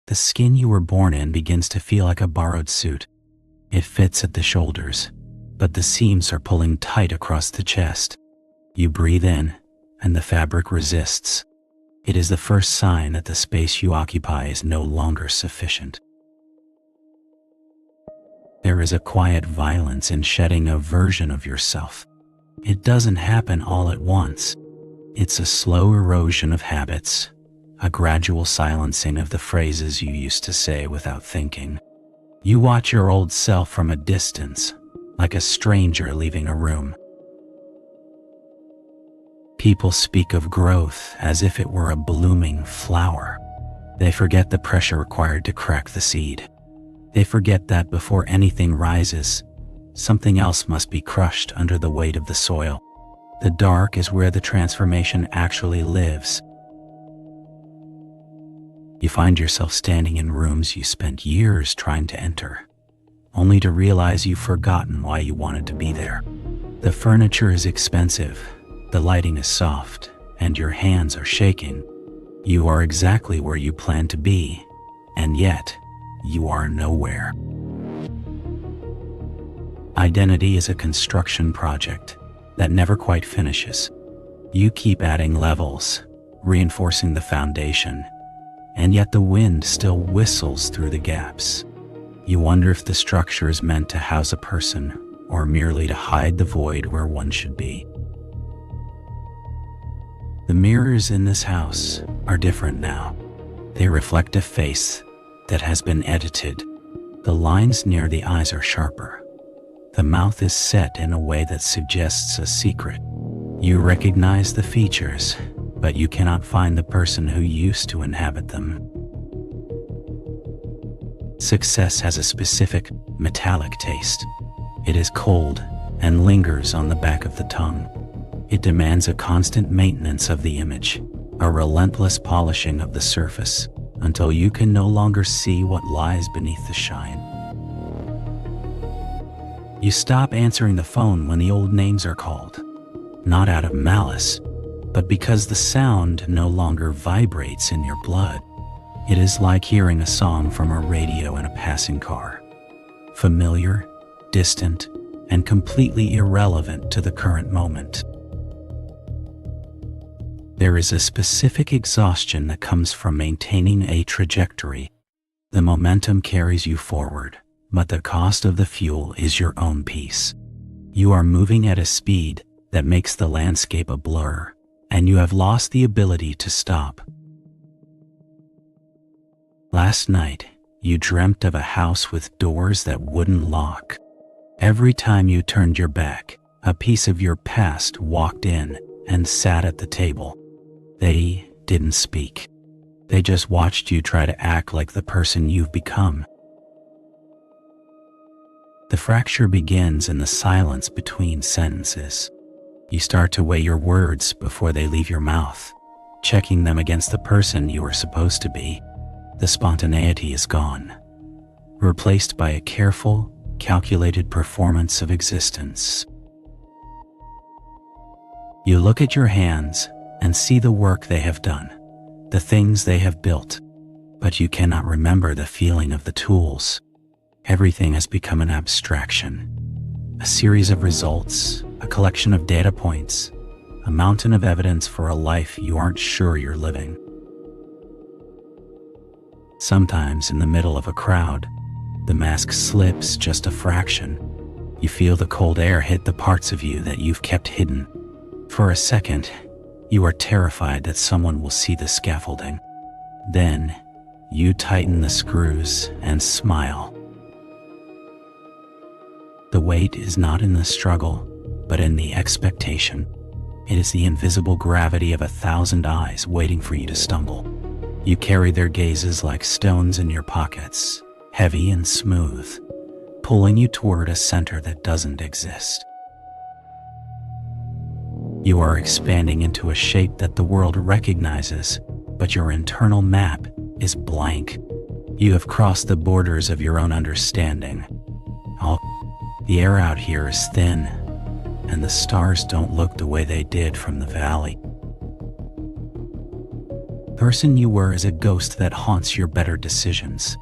The skin you were born in begins to feel like a borrowed suit. It fits at the shoulders, but the seams are pulling tight across the chest. You breathe in, and the fabric resists. It is the first sign that the space you occupy is no longer sufficient. There is a quiet violence in shedding a version of yourself. It doesn't happen all at once. It's a slow erosion of habits, a gradual silencing of the phrases you used to say without thinking. You watch your old self from a distance, like a stranger leaving a room. People speak of growth as if it were a blooming flower. They forget the pressure required to crack the seed. They forget that before anything rises, something else must be crushed under the weight of the soil. The dark is where the transformation actually lives. You find yourself standing in rooms you spent years trying to enter, only to realize you've forgotten why you wanted to be there. The furniture is expensive, the lighting is soft, and your hands are shaking. You are exactly where you plan to be, and yet, you are nowhere. Identity is a construction project that never quite finishes. You keep adding levels, reinforcing the foundation, and yet the wind still whistles through the gaps. You wonder if the structure is meant to house a person or merely to hide the void where one should be. The mirrors in this house are different now. They reflect a face that has been edited. The lines near the eyes are sharper. The mouth is set in a way that suggests a secret. You recognize the features, but you cannot find the person who used to inhabit them. Success has a specific, metallic taste. It is cold and lingers on the back of the tongue. It demands a constant maintenance of the image, a relentless polishing of the surface, until you can no longer see what lies beneath the shine. You stop answering the phone when the old names are called, not out of malice, but because the sound no longer vibrates in your blood. It is like hearing a song from a radio in a passing car, familiar, distant, and completely irrelevant to the current moment. There is a specific exhaustion that comes from maintaining a trajectory. The momentum carries you forward, but the cost of the fuel is your own peace. You are moving at a speed that makes the landscape a blur, and you have lost the ability to stop. Last night, you dreamt of a house with doors that wouldn't lock. Every time you turned your back, a piece of your past walked in and sat at the table. They didn't speak. They just watched you try to act like the person you've become. The fracture begins in the silence between sentences. You start to weigh your words before they leave your mouth, checking them against the person you were supposed to be. The spontaneity is gone, replaced by a careful, calculated performance of existence. You look at your hands and see the work they have done, the things they have built, but you cannot remember the feeling of the tools. Everything has become an abstraction, a series of results, a collection of data points, a mountain of evidence for a life you aren't sure you're living. Sometimes in the middle of a crowd, the mask slips just a fraction. You feel the cold air hit the parts of you that you've kept hidden. For a second, you are terrified that someone will see the scaffolding. Then, you tighten the screws and smile. The weight is not in the struggle, but in the expectation. It is the invisible gravity of 1,000 eyes waiting for you to stumble. You carry their gazes like stones in your pockets, heavy and smooth, pulling you toward a center that doesn't exist. You are expanding into a shape that the world recognizes, but your internal map is blank. You have crossed the borders of your own understanding. The air out here is thin, and the stars don't look the way they did from the valley. Person you were is a ghost that haunts your better decisions.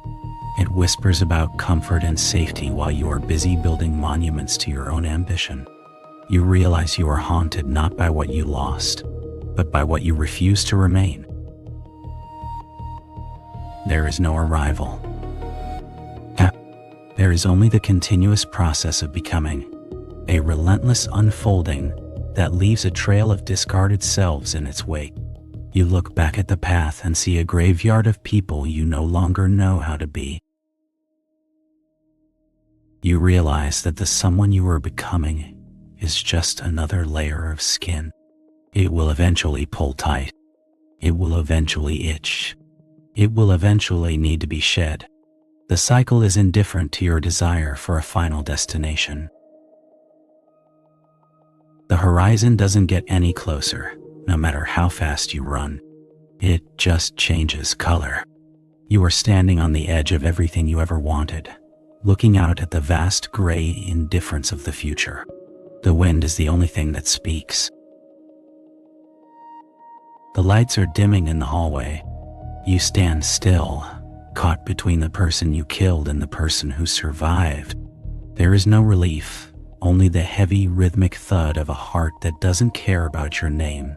It whispers about comfort and safety while you are busy building monuments to your own ambition. You realize you are haunted not by what you lost, but by what you refuse to remain. There is no arrival. There is only the continuous process of becoming, a relentless unfolding that leaves a trail of discarded selves in its wake. You look back at the path and see a graveyard of people you no longer know how to be. You realize that the someone you are becoming is just another layer of skin. It will eventually pull tight. It will eventually itch. It will eventually need to be shed. The cycle is indifferent to your desire for a final destination. The horizon doesn't get any closer, no matter how fast you run. It just changes color. You are standing on the edge of everything you ever wanted, looking out at the vast gray indifference of the future. The wind is the only thing that speaks. The lights are dimming in the hallway. You stand still, caught between the person you killed and the person who survived. There is no relief, only the heavy rhythmic thud of a heart that doesn't care about your name.